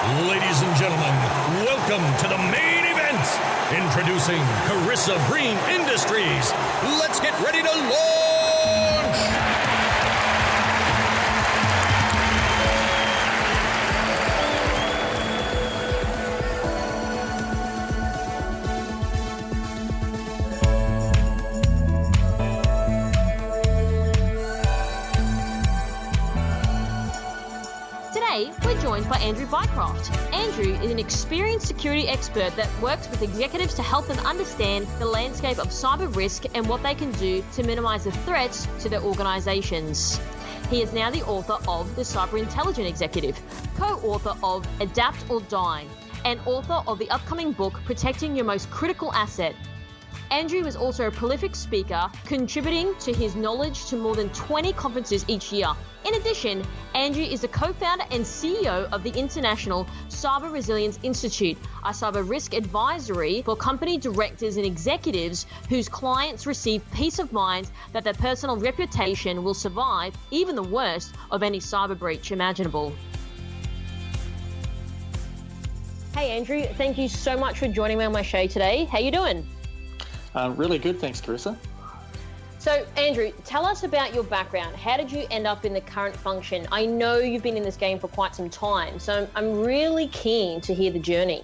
Ladies and gentlemen, welcome to the main event. Introducing Carissa Green Industries. Let's get ready to launch! Today, we're joined by Andrew Bycroft. Andrew is an experienced security expert that works with executives to help them understand the landscape of cyber risk and what they can do to minimise the threats to their organisations. He is now the author of The Cyber Intelligent Executive, co-author of Adapt or Die, and author of the upcoming book Protecting Your Most Critical Asset. Andrew is also a prolific speaker, contributing to his knowledge to more than 20 conferences each year. In addition, Andrew is the co-founder and CEO of the International Cyber Resilience Institute, a cyber risk advisory for company directors and executives whose clients receive peace of mind that their personal reputation will survive even the worst of any cyber breach imaginable. Hey Andrew, thank you so much for joining me on my show today. How you doing? Really good, thanks, Carissa. So, Andrew, tell us about your background. How did you end up in the current function? I know you've been in this game for quite some time, so I'm really keen to hear the journey.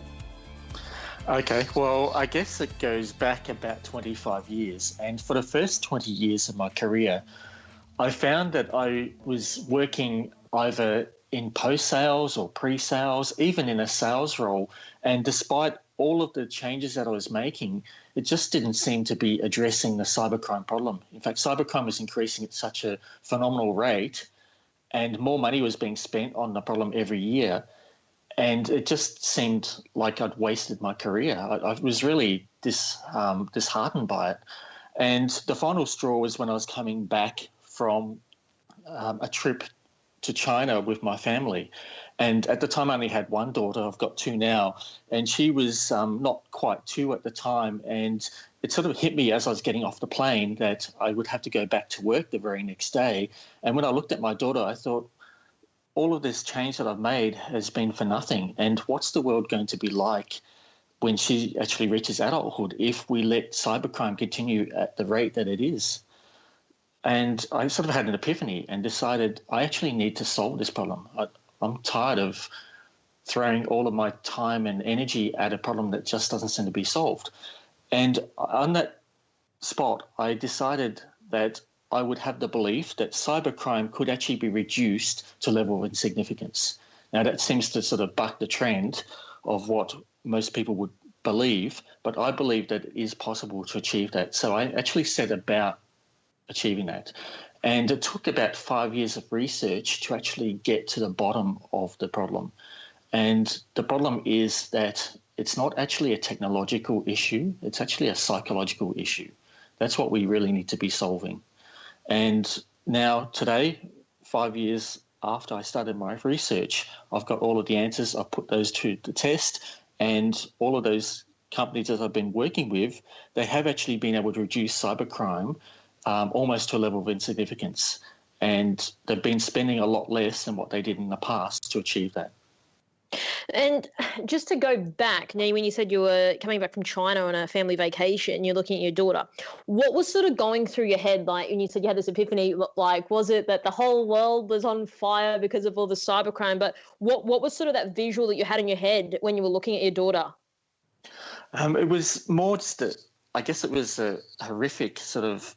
Okay, well, I guess it goes back about 25 years. And for the first 20 years of my career, I found that I was working either in post-sales or pre-sales, even in a sales role. And despite all of the changes that I was making, it just didn't seem to be addressing the cybercrime problem. In fact, cybercrime was increasing at such a phenomenal rate, and more money was being spent on the problem every year. And it just seemed like I'd wasted my career. I was really disheartened by it. And the final straw was when I was coming back from a trip to China with my family. And at the time, I only had one daughter. I've got two now. And she was not quite two at the time. And it sort of hit me as I was getting off the plane that I would have to go back to work the very next day. And when I looked at my daughter, I thought, all of this change that I've made has been for nothing. And what's the world going to be like when she actually reaches adulthood if we let cybercrime continue at the rate that it is? And I sort of had an epiphany and decided I actually need to solve this problem. I'm tired of throwing all of my time and energy at a problem that just doesn't seem to be solved. And on that spot, I decided that I would have the belief that cybercrime could actually be reduced to a level of insignificance. Now, that seems to sort of buck the trend of what most people would believe, but I believe that it is possible to achieve that. So I actually set about achieving that. And it took about 5 years of research to actually get to the bottom of the problem. And the problem is that it's not actually a technological issue, it's actually a psychological issue. That's what we really need to be solving. And now today, 5 years after I started my research, I've got all of the answers. I've put those to the test, and all of those companies that I've been working with, they have actually been able to reduce cybercrime almost to a level of insignificance. And they've been spending a lot less than what they did in the past to achieve that. And just to go back, now when you said you were coming back from China on a family vacation, you're looking at your daughter, what was sort of going through your head, like when you said you had this epiphany, like was it that the whole world was on fire because of all the cybercrime, but what was sort of that visual that you had in your head when you were looking at your daughter? It was more just I guess it was a horrific sort of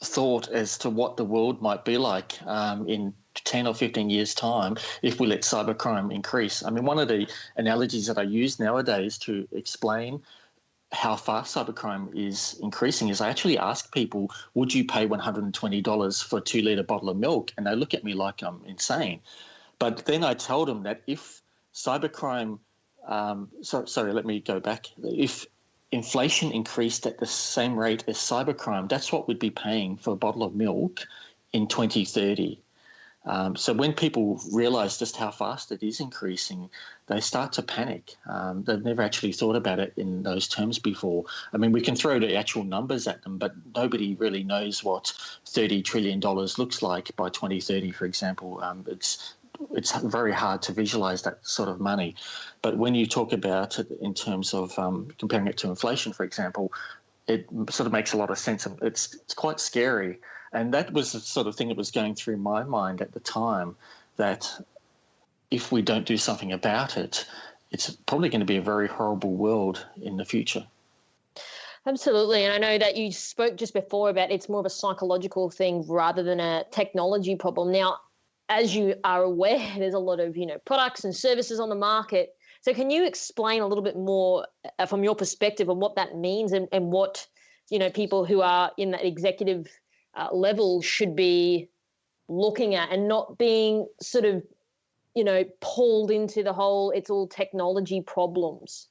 thought as to what the world might be like in 10 or 15 years' time if we let cybercrime increase. I mean, one of the analogies that I use nowadays to explain how fast cybercrime is increasing is I actually ask people, would you pay $120 for a 2-litre bottle of milk? And they look at me like I'm insane. But then I tell them that if cybercrime, let me go back. If inflation increased at the same rate as cybercrime, that's what we'd be paying for a bottle of milk in 2030. So when people realise just how fast it is increasing, they start to panic. They've never actually thought about it in those terms before. I mean, we can throw the actual numbers at them, but nobody really knows what $30 trillion looks like by 2030, for example. It's it's very hard to visualize that sort of money. But when you talk about it in terms of comparing it to inflation, for example, it sort of makes a lot of sense. It's quite scary. And that was the sort of thing that was going through my mind at the time, that if we don't do something about it, it's probably going to be a very horrible world in the future. Absolutely. And I know that you spoke just before about it's more of a psychological thing rather than a technology problem. Now, as you are aware, there's a lot of, products and services on the market. So can you explain a little bit more from your perspective on what that means and what, people who are in that executive level should be looking at and not being sort of, pulled into the whole it's all technology problems?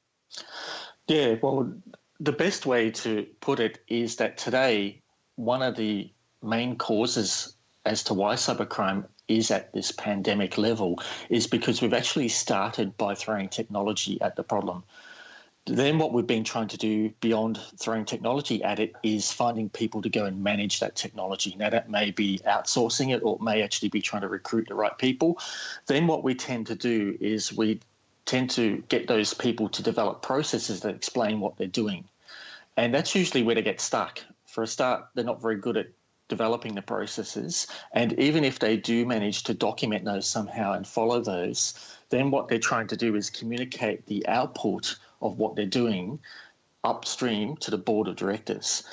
Yeah, well, the best way to put it is that today, one of the main causes as to why cybercrime is at this pandemic level is because we've actually started by throwing technology at the problem. Then what we've been trying to do beyond throwing technology at it is finding people to go and manage that technology. Now, that may be outsourcing it, or it may actually be trying to recruit the right people. Then what we tend to do is we tend to get those people to develop processes that explain what they're doing. And that's usually where they get stuck. For a start, they're not very good at developing the processes. And even if they do manage to document those somehow and follow those, then what they're trying to do is communicate the output of what they're doing upstream to the board of directors.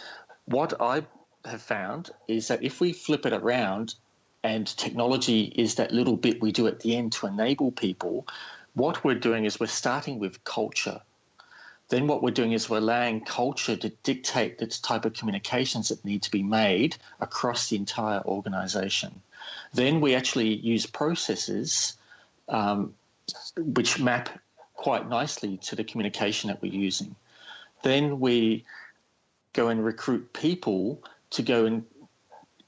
What I have found is that if we flip it around and technology is that little bit we do at the end to enable people, what we're doing is we're starting with culture. Then what we're doing is we're allowing culture to dictate the type of communications that need to be made across the entire organisation. Then we actually use processes which map quite nicely to the communication that we're using. Then we go and recruit people to go and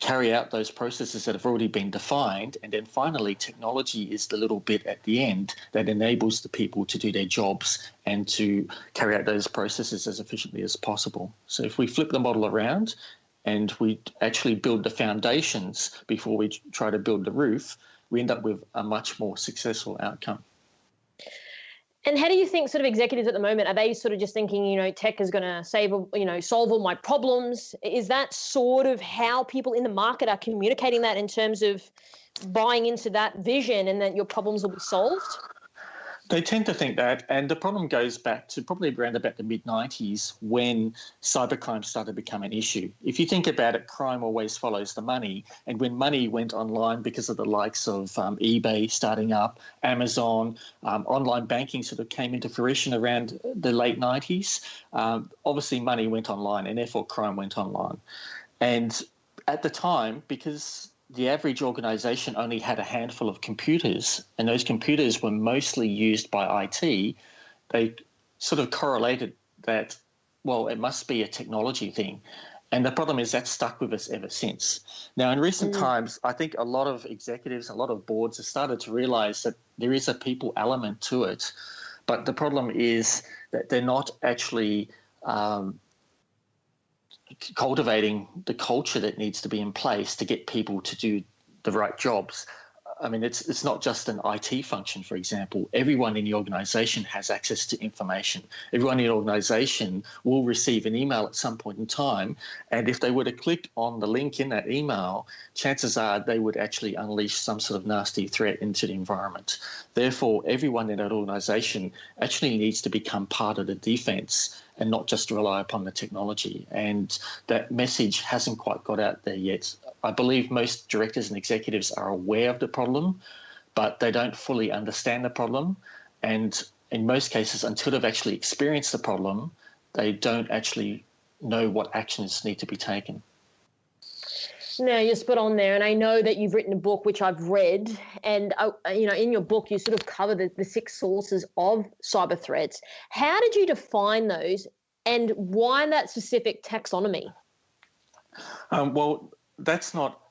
carry out those processes that have already been defined. And then finally, technology is the little bit at the end that enables the people to do their jobs and to carry out those processes as efficiently as possible. So if we flip the model around and we actually build the foundations before we try to build the roof, we end up with a much more successful outcome. And how do you think sort of executives at the moment, are they sort of just thinking, tech is going to solve all my problems? Is that sort of how people in the market are communicating that in terms of buying into that vision and that your problems will be solved? They tend to think that, and the problem goes back to probably around about the mid-90s when cybercrime started to become an issue. If you think about it, crime always follows the money, and when money went online because of the likes of eBay starting up, Amazon, online banking sort of came into fruition around the late 90s, obviously money went online and therefore crime went online. And at the time, because the average organisation only had a handful of computers, and those computers were mostly used by IT, they sort of correlated that, well, it must be a technology thing. And the problem is that's stuck with us ever since. Now, in recent times, I think a lot of executives, a lot of boards have started to realise that there is a people element to it, but the problem is that they're not actually cultivating the culture that needs to be in place to get people to do the right jobs. I mean, it's not just an IT function, for example. Everyone in the organisation has access to information. Everyone in the organisation will receive an email at some point in time, and if they were to click on the link in that email, chances are they would actually unleash some sort of nasty threat into the environment. Therefore, everyone in that organisation actually needs to become part of the defence and not just rely upon the technology. And that message hasn't quite got out there yet. I believe most directors and executives are aware of the problem, but they don't fully understand the problem. And in most cases, until they've actually experienced the problem, they don't actually know what actions need to be taken. No, you're spot on there. And I know that you've written a book, which I've read. And, in your book, you sort of cover the 6 sources of cyber threats. How did you define those and why that specific taxonomy? Well, that's not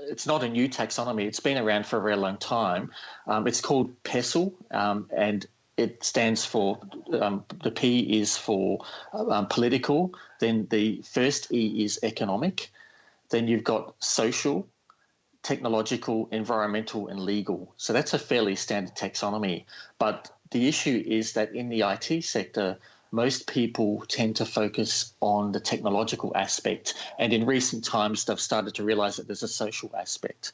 it's not a new taxonomy. It's been around for a very long time. It's called PESTLE, and it stands for, the P is for political, then the first E is economic, then you've got social, technological, environmental, and legal. So that's a fairly standard taxonomy. But the issue is that in the IT sector, most people tend to focus on the technological aspect. And in recent times, they've started to realize that there's a social aspect.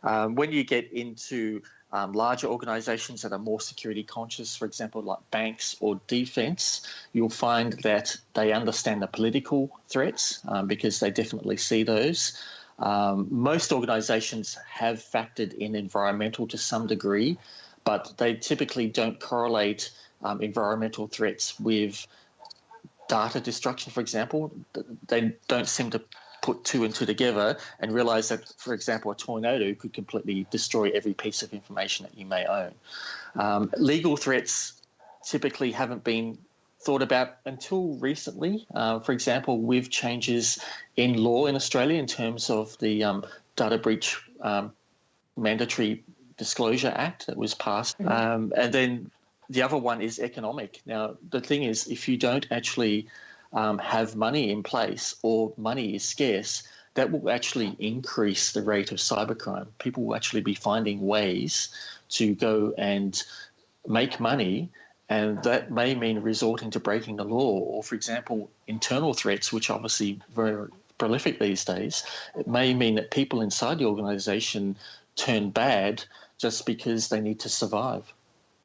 When you get into larger organizations that are more security conscious, for example, like banks or defense, you'll find that they understand the political threats because they definitely see those. Most organizations have factored in environmental to some degree, but they typically don't correlate environmental threats with data destruction, for example. They don't seem to put two and two together and realize that, for example, a tornado could completely destroy every piece of information that you may own. Legal threats typically haven't been thought about until recently. For example, with changes in law in Australia in terms of the data breach mandatory disclosure act that was passed. And then the other one is economic. Now, the thing is, if you don't actually have money in place or money is scarce, that will actually increase the rate of cybercrime. People will actually be finding ways to go and make money, and that may mean resorting to breaking the law or, for example, internal threats, which are obviously very prolific these days. It may mean that people inside the organisation turn bad just because they need to survive.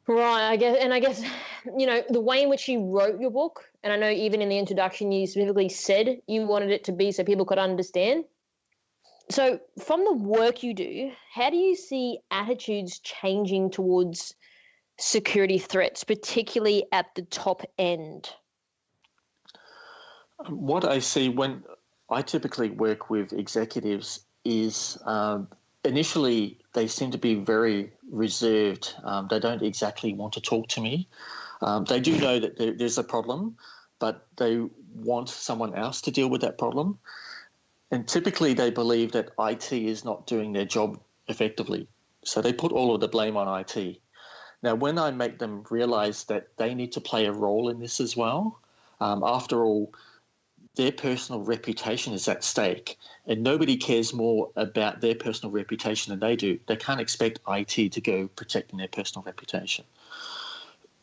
Right, I guess, the way in which you wrote your book, and I know even in the introduction you specifically said you wanted it to be so people could understand. So from the work you do, how do you see attitudes changing towards security threats, particularly at the top end? What I see when I typically work with executives is initially they seem to be very reserved. They don't exactly want to talk to me. They do know that there's a problem, but they want someone else to deal with that problem. And typically they believe that IT is not doing their job effectively. So they put all of the blame on IT. Now, when I make them realize that they need to play a role in this as well, after all, their personal reputation is at stake, and nobody cares more about their personal reputation than they do. They can't expect IT to go protecting their personal reputation.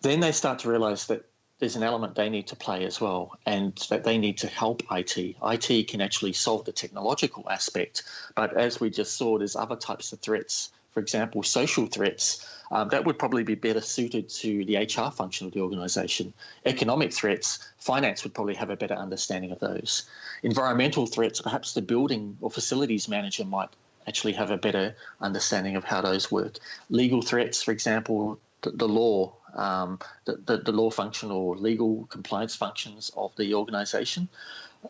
Then they start to realize that there's an element they need to play as well, and that they need to help IT. IT can actually solve the technological aspect, but as we just saw, there's other types of threats. For example, social threats, that would probably be better suited to the HR function of the organisation. Economic threats, finance would probably have a better understanding of those. Environmental threats, perhaps the building or facilities manager might actually have a better understanding of how those work. Legal threats, for example, the law, the law function or legal compliance functions of the organisation.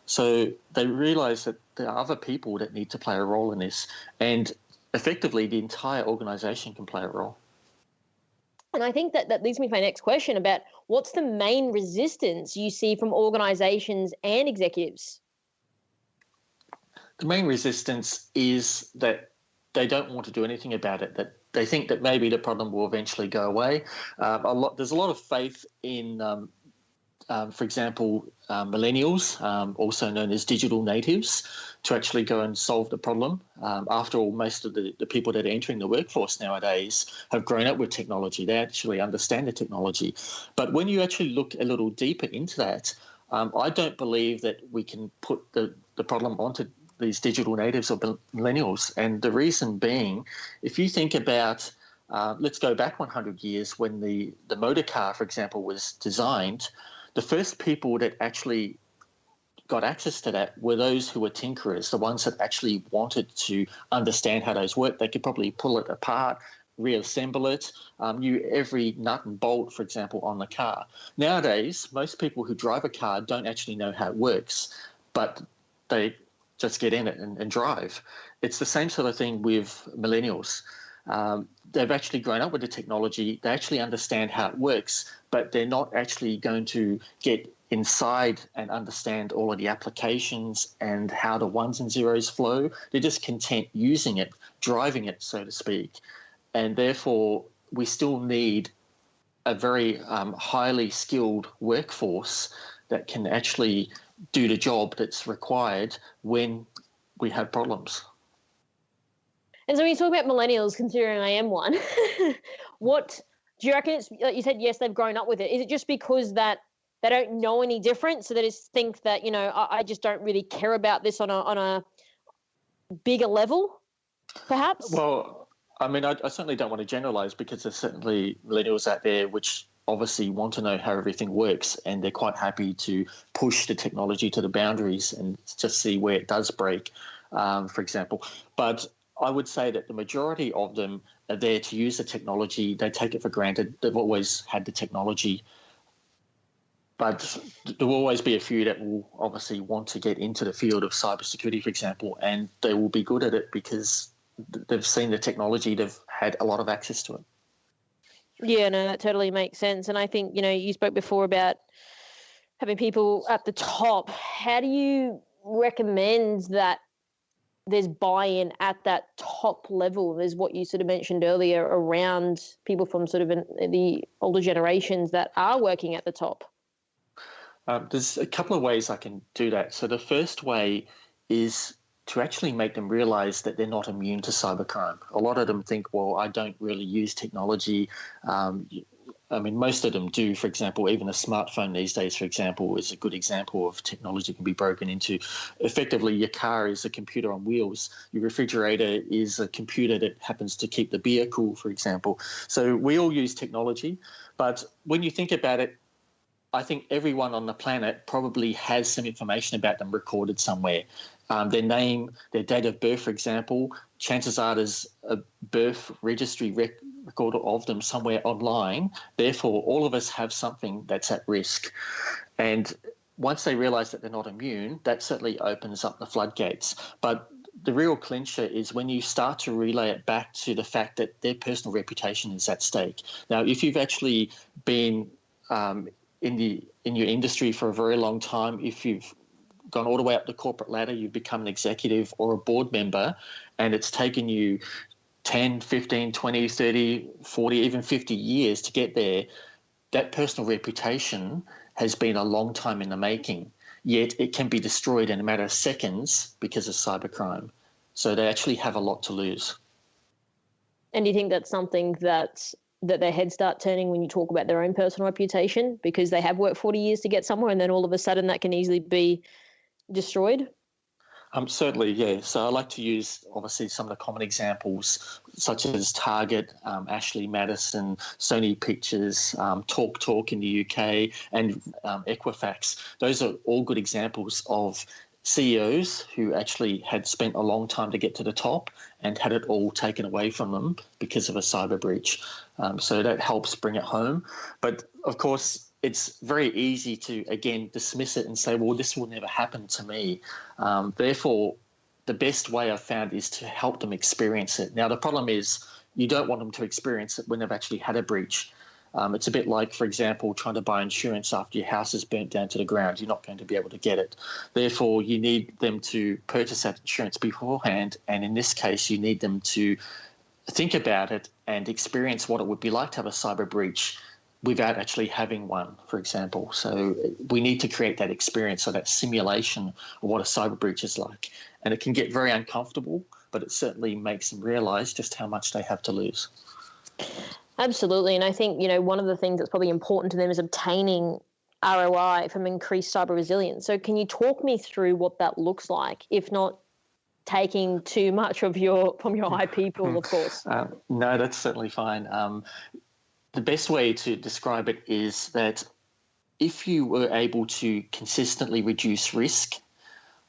So they realise that there are other people that need to play a role in this, and effectively the entire organisation can play a role. And I think that leads me to my next question about what's the main resistance you see from organisations and executives? The main resistance is that they don't want to do anything about it, that they think that maybe the problem will eventually go away. There's a lot of faith in, for example, millennials, also known as digital natives, to actually go and solve the problem. After all, most of the people that are entering the workforce nowadays have grown up with technology. They actually understand the technology. But when you actually look a little deeper into that, I don't believe that we can put the problem onto these digital natives or millennials. And the reason being, if you think about, let's go back 100 years when the motor car, for example, was designed, the first people that actually got access to that were those who were tinkerers, the ones that actually wanted to understand how those work. They could probably pull it apart, reassemble it, knew every nut and bolt, for example, on the car. Nowadays, most people who drive a car don't actually know how it works, but they just get in it and drive. It's the same sort of thing with millennials. They've actually grown up with the technology. They actually understand how it works, but they're not actually going to get inside and understand all of the applications and how the ones and zeros flow. They're just content using it, driving it, so to speak. And therefore, we still need a very highly skilled workforce that can actually do the job that's required when we have problems. And so when you talk about millennials, considering I am one, what do you reckon it's, like you said, yes, they've grown up with it. Is it just because that they don't know any different? So they just think that, I just don't really care about this on a bigger level, perhaps? Well, I mean, I certainly don't want to generalize, because there's certainly millennials out there which obviously want to know how everything works, and they're quite happy to push the technology to the boundaries and just see where it does break, for example. But I would say that the majority of them are there to use the technology. They take it for granted. They've always had the technology. But there will always be a few that will obviously want to get into the field of cybersecurity, for example, and they will be good at it because they've seen the technology, they've had a lot of access to it. Yeah, no, that totally makes sense. And I think, you spoke before about having people at the top. How do you recommend that there's buy-in at that top level? There's what you sort of mentioned earlier around people from sort of the older generations that are working at the top. There's a couple of ways I can do that. So the first way is to actually make them realize that they're not immune to cybercrime. A lot of them think, well, I don't really use technology. I mean, most of them do. For example, even a smartphone these days, for example, is a good example of technology can be broken into. Effectively, your car is a computer on wheels. Your refrigerator is a computer that happens to keep the beer cool, for example. So we all use technology. But when you think about it, I think everyone on the planet probably has some information about them recorded somewhere. Their name, their date of birth, for example, chances are there's a birth registry record of them somewhere online. Therefore, all of us have something that's at risk. And once they realise that they're not immune, that certainly opens up the floodgates. But the real clincher is when you start to relay it back to the fact that their personal reputation is at stake. Now, if you've actually been in your industry for a very long time, if you've gone all the way up the corporate ladder, you've become an executive or a board member, and it's taken you 10, 15, 20, 30, 40, even 50 years to get there, that personal reputation has been a long time in the making, yet it can be destroyed in a matter of seconds because of cybercrime. So they actually have a lot to lose. And do you think that's something that their heads start turning when you talk about their own personal reputation, because they have worked 40 years to get somewhere and then all of a sudden that can easily be destroyed? Certainly, yeah. So I like to use, obviously, some of the common examples, such as Target, Ashley Madison, Sony Pictures, TalkTalk in the UK, and Equifax. Those are all good examples of CEOs who actually had spent a long time to get to the top and had it all taken away from them because of a cyber breach. So that helps bring it home. But, of course, it's very easy to, again, dismiss it and say, well, this will never happen to me. Therefore, the best way I've found is to help them experience it. Now, the problem is you don't want them to experience it when they've actually had a breach. It's a bit like, for example, trying to buy insurance after your house is burnt down to the ground. You're not going to be able to get it. Therefore, you need them to purchase that insurance beforehand. And in this case, you need them to think about it and experience what it would be like to have a cyber breach without actually having one, for example. So we need to create that experience, so that simulation of what a cyber breach is like. And it can get very uncomfortable, but it certainly makes them realise just how much they have to lose. Absolutely. And I think, one of the things that's probably important to them is obtaining ROI from increased cyber resilience. So can you talk me through what that looks like, if not taking too much of from your IP pool, of course? No, that's certainly fine. The best way to describe it is that if you were able to consistently reduce risk,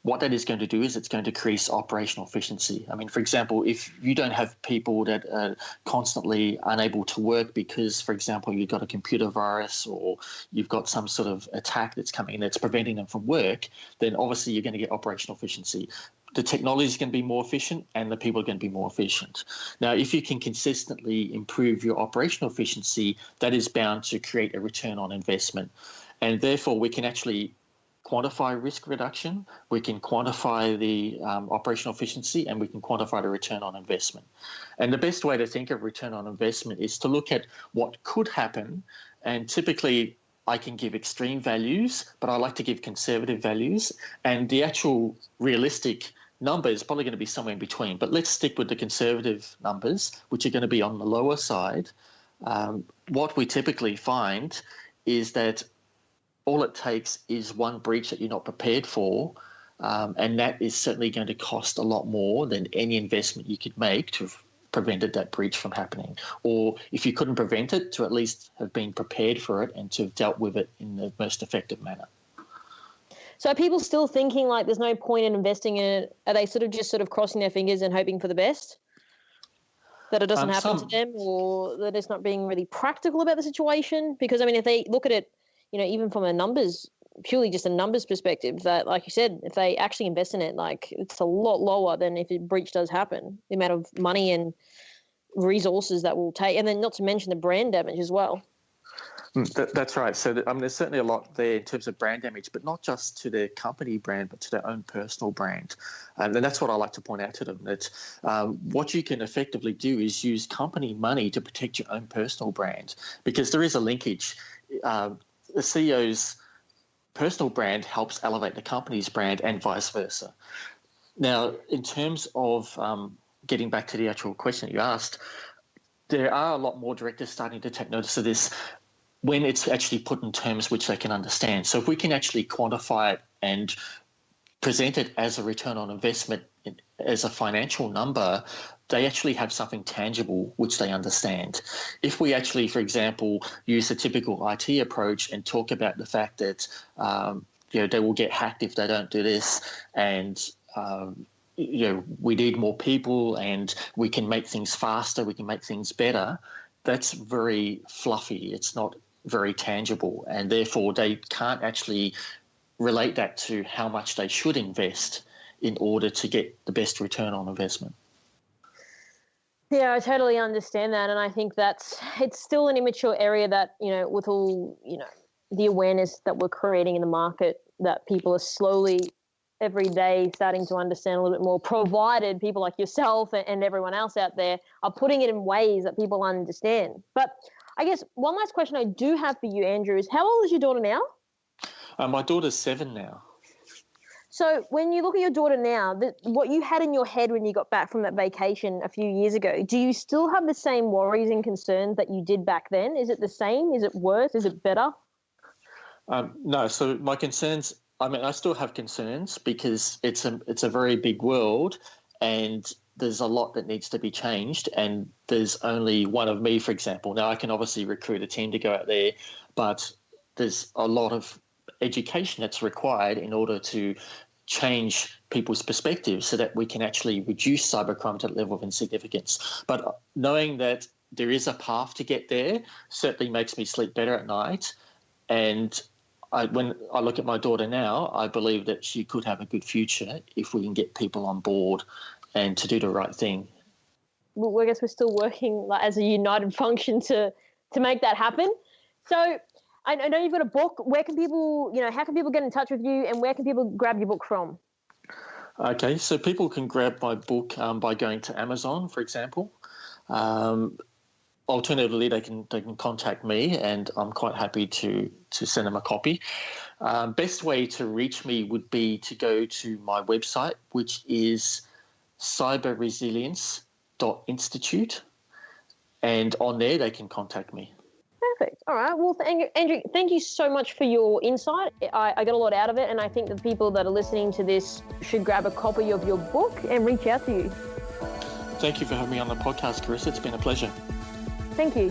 what that is going to do is it's going to increase operational efficiency. I mean, for example, if you don't have people that are constantly unable to work because, for example, you've got a computer virus or you've got some sort of attack that's coming in that's preventing them from work, then obviously you're going to get operational efficiency. The technology is going to be more efficient and the people are going to be more efficient. Now, if you can consistently improve your operational efficiency, that is bound to create a return on investment. And therefore, we can actually quantify risk reduction, we can quantify the operational efficiency, and we can quantify the return on investment. And the best way to think of return on investment is to look at what could happen. And typically, I can give extreme values, but I like to give conservative values. And the actual realistic number is probably going to be somewhere in between. But let's stick with the conservative numbers, which are going to be on the lower side. What we typically find is that all it takes is one breach that you're not prepared for, and that is certainly going to cost a lot more than any investment you could make to have prevented that breach from happening. Or if you couldn't prevent it, to at least have been prepared for it and to have dealt with it in the most effective manner. So are people still thinking like there's no point in investing in it? Are they just crossing their fingers and hoping for the best? That it doesn't happen to them, or that it's not being really practical about the situation? Because, I mean, if they look at it, even from purely just a numbers perspective, that, like you said, if they actually invest in it, like, it's a lot lower than if a breach does happen, the amount of money and resources that will take, and then not to mention the brand damage as well. That's right. So, there's certainly a lot there in terms of brand damage, but not just to their company brand, but to their own personal brand. And that's what I like to point out to them, that what you can effectively do is use company money to protect your own personal brand, because there is a linkage. The CEO's personal brand helps elevate the company's brand and vice versa. Now, in terms of getting back to the actual question that you asked, there are a lot more directors starting to take notice of this when it's actually put in terms which they can understand. So if we can actually quantify it and present it as a return on investment, as a financial number, they actually have something tangible which they understand. If we actually, for example, use a typical IT approach and talk about the fact that they will get hacked if they don't do this, and we need more people and we can make things faster, we can make things better, that's very fluffy. It's not very tangible, and therefore they can't actually relate that to how much they should invest in order to get the best return on investment. Yeah, I totally understand that, and I think it's still an immature area that, with all, the awareness that we're creating in the market, that people are slowly every day starting to understand a little bit more, provided people like yourself and everyone else out there are putting it in ways that people understand. But I guess one last question I do have for you, Andrew, is how old is your daughter now? My daughter's 7 now. So when you look at your daughter now, what you had in your head when you got back from that vacation a few years ago, do you still have the same worries and concerns that you did back then? Is it the same? Is it worse? Is it better? No. So my concerns, I still have concerns because it's a very big world, and there's a lot that needs to be changed, and there's only one of me, for example. Now, I can obviously recruit a team to go out there, but there's a lot of education that's required in order to change people's perspectives so that we can actually reduce cybercrime to the level of insignificance. But knowing that there is a path to get there certainly makes me sleep better at night. And when I look at my daughter now, I believe that she could have a good future if we can get people on board and to do the right thing. Well, I guess we're still working as a united function to make that happen. So I know you've got a book. Where can people, how can people get in touch with you, and where can people grab your book from? Okay, so people can grab my book by going to Amazon, for example. Alternatively, they can contact me, and I'm quite happy to send them a copy. Best way to reach me would be to go to my website, which is cyberresilience.institute, and on there they can contact me. Perfect. All right. Well, Andrew, thank you so much for your insight. I got a lot out of it, and I think the people that are listening to this should grab a copy of your book and reach out to you. Thank you for having me on the podcast, Carissa. It's been a pleasure. Thank you.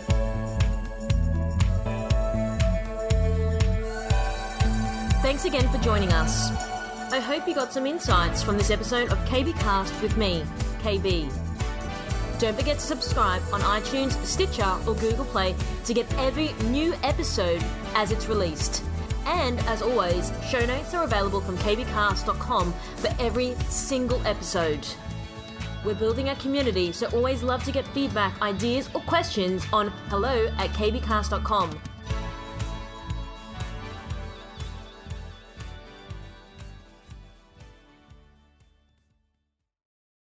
Thanks again for joining us. I hope you got some insights from this episode of KB Cast with me, KB. Don't forget to subscribe on iTunes, Stitcher or Google Play to get every new episode as it's released. And as always, show notes are available from kbcast.com for every single episode. We're building a community, so always love to get feedback, ideas or questions on hello@kbcast.com.